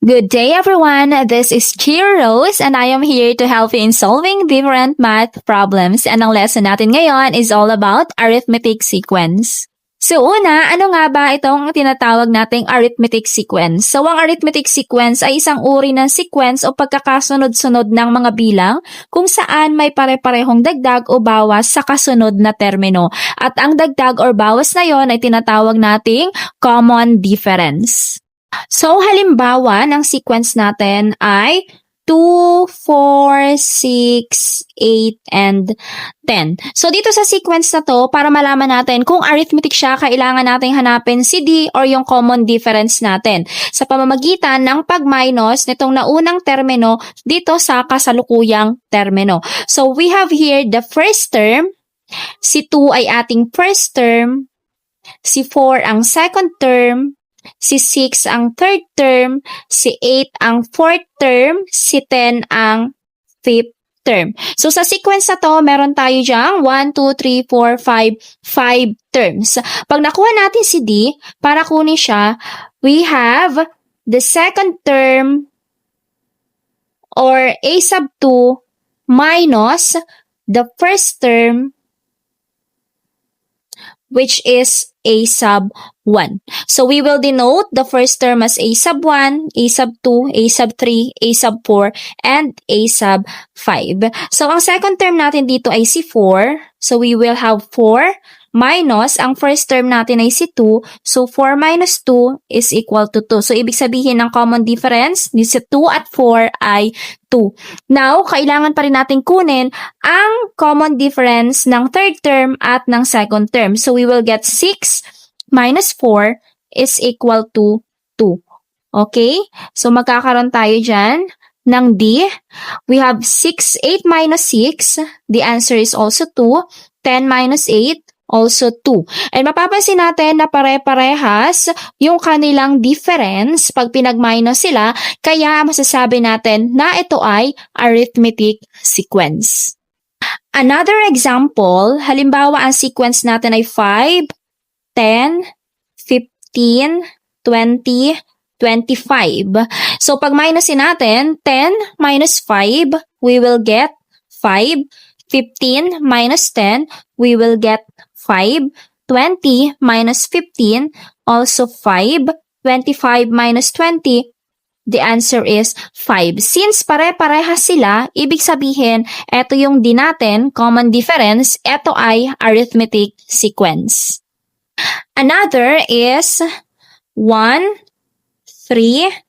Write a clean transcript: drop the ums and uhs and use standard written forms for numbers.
Good day everyone, this is Cheer Rose and I am here to help you in solving different math problems and ang lesson natin ngayon is all about arithmetic sequence. So una, ano nga ba itong tinatawag nating arithmetic sequence? So ang arithmetic sequence ay isang uri ng sequence o pagkakasunod-sunod ng mga bilang kung saan may pare-parehong dagdag o bawas sa kasunod na termino. At ang dagdag or bawas na yon ay tinatawag nating common difference. So, halimbawa ng sequence natin ay 2, 4, 6, 8, and 10. So, dito sa sequence na to, para malaman natin kung arithmetic siya, kailangan natin hanapin si D or yung common difference natin sa pamamagitan ng pag-minus nitong naunang termino dito sa kasalukuyang termino. So, we have here the first term. Si 2 ay ating first term. Si 4 ang second term. Si 6 ang third term, si 8 ang fourth term, si 10 ang fifth term. So, sa sequence na to, meron tayo dyang 1, 2, 3, 4, 5 terms. Pag nakuha natin si D, para kunin siya, we have the second term or A sub 2 minus the first term which is A sub 1. So, we will denote the first term as A sub 1, A sub 2, A sub 3, A sub 4, and A sub 5. So, ang second term natin dito ay si 4. So, we will have 4 minus, ang first term natin ay si 2. So, 4 minus 2 is equal to 2. So, ibig sabihin ng common difference ni si 2 at 4 ay 2. Now, kailangan pa rin natin kunin ang common difference ng third term at ng second term. So, we will get 6 minus 4 is equal to 2. Okay? So, magkakaroon tayo dyan ng D. We have 8 minus 6. The answer is also 2. 10 minus 8. Also 2. And mapapansin natin na pare-parehas yung kanilang difference pag pinag-minus sila, kaya masasabi natin na ito ay arithmetic sequence. Another example, halimbawa ang sequence natin ay 5, 10, 15, 20, 25. So pag minusin natin, 10 minus 5, we will get 5. 15 minus 10, we will get 5, 20 minus 15, also 5, 25 minus 20, the answer is 5. Since pare-parehas sila, ibig sabihin, ito yung D natin, common difference, ito ay arithmetic sequence. Another is 1, 3,